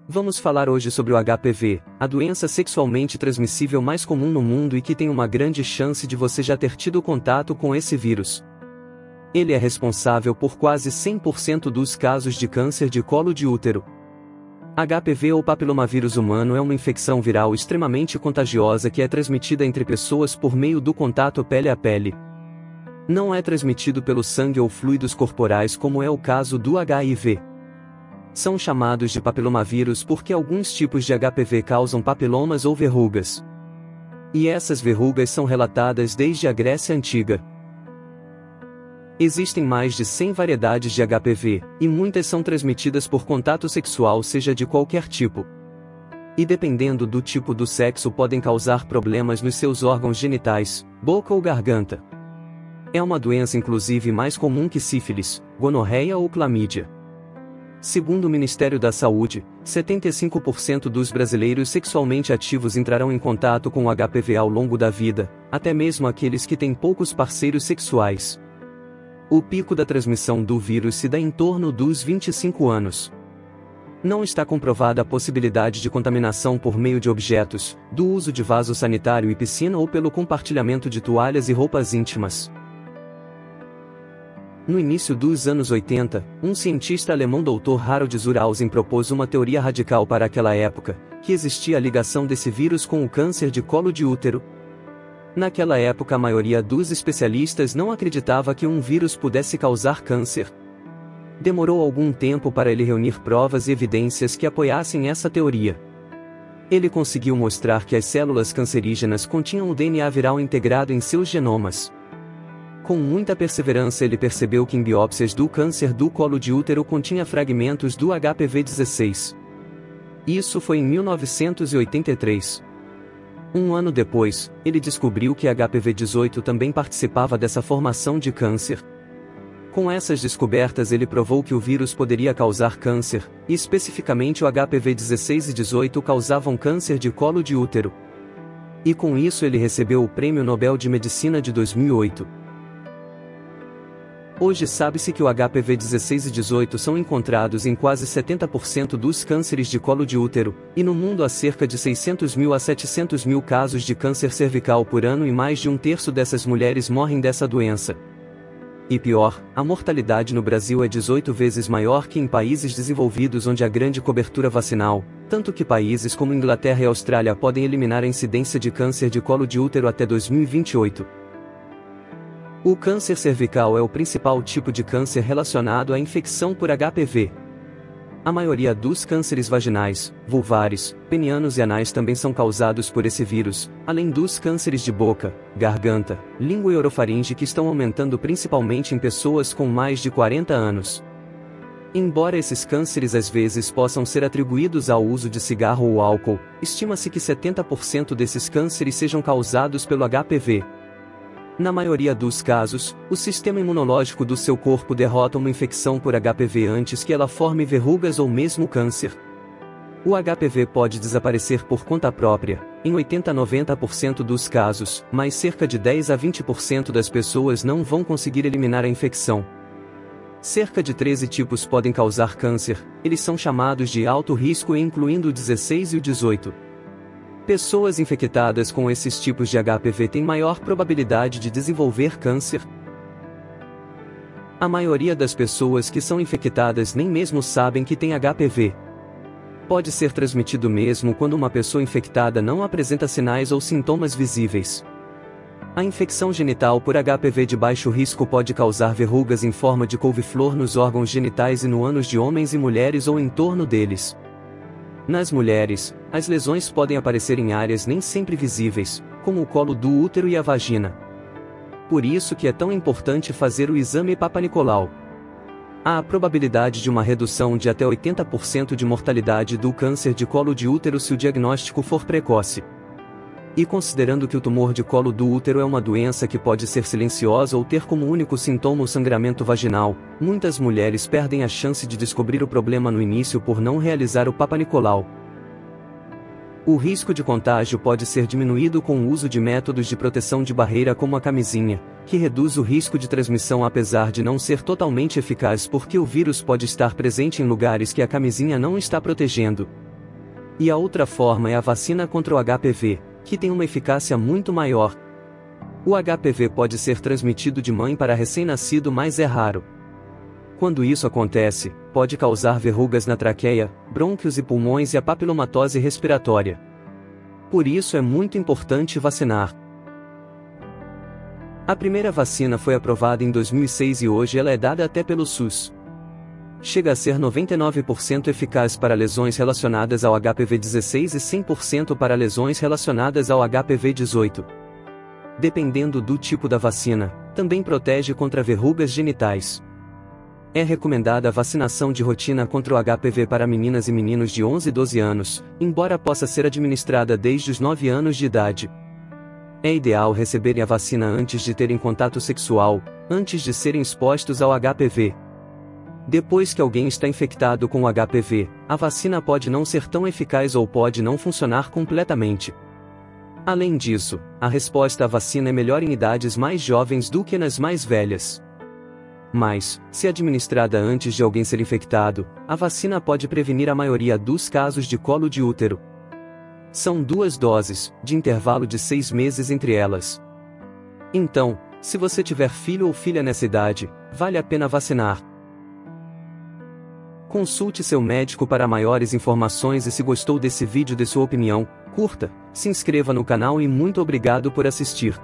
Vamos falar hoje sobre o HPV, a doença sexualmente transmissível mais comum no mundo e que tem uma grande chance de você já ter tido contato com esse vírus. Ele é responsável por quase 100% dos casos de câncer de colo de útero. HPV ou papilomavírus humano é uma infecção viral extremamente contagiosa que é transmitida entre pessoas por meio do contato pele a pele. Não é transmitido pelo sangue ou fluidos corporais como é o caso do HIV. São chamados de papilomavírus porque alguns tipos de HPV causam papilomas ou verrugas. E essas verrugas são relatadas desde a Grécia Antiga. Existem mais de 100 variedades de HPV, e muitas são transmitidas por contato sexual seja de qualquer tipo. E dependendo do tipo do sexo podem causar problemas nos seus órgãos genitais, boca ou garganta. É uma doença inclusive mais comum que sífilis, gonorreia ou clamídia. Segundo o Ministério da Saúde, 75% dos brasileiros sexualmente ativos entrarão em contato com o HPV ao longo da vida, até mesmo aqueles que têm poucos parceiros sexuais. O pico da transmissão do vírus se dá em torno dos 25 anos. Não está comprovada a possibilidade de contaminação por meio de objetos, do uso de vaso sanitário e piscina ou pelo compartilhamento de toalhas e roupas íntimas. No início dos anos 80, um cientista alemão Dr. Harald Zurausen propôs uma teoria radical para aquela época, que existia a ligação desse vírus com o câncer de colo de útero. Naquela época a maioria dos especialistas não acreditava que um vírus pudesse causar câncer. Demorou algum tempo para ele reunir provas e evidências que apoiassem essa teoria. Ele conseguiu mostrar que as células cancerígenas continham o DNA viral integrado em seus genomas. Com muita perseverança ele percebeu que em biópsias do câncer do colo de útero continha fragmentos do HPV-16. Isso foi em 1983. Um ano depois, ele descobriu que HPV-18 também participava dessa formação de câncer. Com essas descobertas ele provou que o vírus poderia causar câncer, e especificamente o HPV-16 e 18 causavam câncer de colo de útero. E com isso ele recebeu o Prêmio Nobel de Medicina de 2008. Hoje sabe-se que o HPV-16 e 18 são encontrados em quase 70% dos cânceres de colo de útero, e no mundo há cerca de 600 mil a 700 mil casos de câncer cervical por ano e mais de um terço dessas mulheres morrem dessa doença. E pior, a mortalidade no Brasil é 18 vezes maior que em países desenvolvidos onde há grande cobertura vacinal, tanto que países como Inglaterra e Austrália podem eliminar a incidência de câncer de colo de útero até 2028. O câncer cervical é o principal tipo de câncer relacionado à infecção por HPV. A maioria dos cânceres vaginais, vulvares, penianos e anais também são causados por esse vírus, além dos cânceres de boca, garganta, língua e orofaringe que estão aumentando principalmente em pessoas com mais de 40 anos. Embora esses cânceres às vezes possam ser atribuídos ao uso de cigarro ou álcool, estima-se que 70% desses cânceres sejam causados pelo HPV. Na maioria dos casos, o sistema imunológico do seu corpo derrota uma infecção por HPV antes que ela forme verrugas ou mesmo câncer. O HPV pode desaparecer por conta própria, em 80 a 90% dos casos, mas cerca de 10 a 20% das pessoas não vão conseguir eliminar a infecção. Cerca de 13 tipos podem causar câncer, eles são chamados de alto risco incluindo o 16 e o 18. Pessoas infectadas com esses tipos de HPV têm maior probabilidade de desenvolver câncer. A maioria das pessoas que são infectadas nem mesmo sabem que têm HPV. Pode ser transmitido mesmo quando uma pessoa infectada não apresenta sinais ou sintomas visíveis. A infecção genital por HPV de baixo risco pode causar verrugas em forma de couve-flor nos órgãos genitais e no ânus de homens e mulheres ou em torno deles. Nas mulheres, as lesões podem aparecer em áreas nem sempre visíveis, como o colo do útero e a vagina. Por isso que é tão importante fazer o exame Papanicolau. Há a probabilidade de uma redução de até 80% de mortalidade do câncer de colo de útero se o diagnóstico for precoce. E considerando que o tumor de colo do útero é uma doença que pode ser silenciosa ou ter como único sintoma o sangramento vaginal, muitas mulheres perdem a chance de descobrir o problema no início por não realizar o Papanicolau. O risco de contágio pode ser diminuído com o uso de métodos de proteção de barreira como a camisinha, que reduz o risco de transmissão apesar de não ser totalmente eficaz porque o vírus pode estar presente em lugares que a camisinha não está protegendo. E a outra forma é a vacina contra o HPV, que tem uma eficácia muito maior. O HPV pode ser transmitido de mãe para recém-nascido, mas é raro. Quando isso acontece, pode causar verrugas na traqueia, brônquios e pulmões e a papilomatose respiratória. Por isso é muito importante vacinar. A primeira vacina foi aprovada em 2006 e hoje ela é dada até pelo SUS. Chega a ser 99% eficaz para lesões relacionadas ao HPV-16 e 100% para lesões relacionadas ao HPV-18. Dependendo do tipo da vacina, também protege contra verrugas genitais. É recomendada a vacinação de rotina contra o HPV para meninas e meninos de 11 e 12 anos, embora possa ser administrada desde os 9 anos de idade. É ideal receberem a vacina antes de terem contato sexual, antes de serem expostos ao HPV. Depois que alguém está infectado com o HPV, a vacina pode não ser tão eficaz ou pode não funcionar completamente. Além disso, a resposta à vacina é melhor em idades mais jovens do que nas mais velhas. Mas, se administrada antes de alguém ser infectado, a vacina pode prevenir a maioria dos casos de colo de útero. São 2 doses, de intervalo de 6 meses entre elas. Então, se você tiver filho ou filha nessa idade, vale a pena vacinar. Consulte seu médico para maiores informações e se gostou desse vídeo, dê sua opinião, curta, se inscreva no canal e muito obrigado por assistir.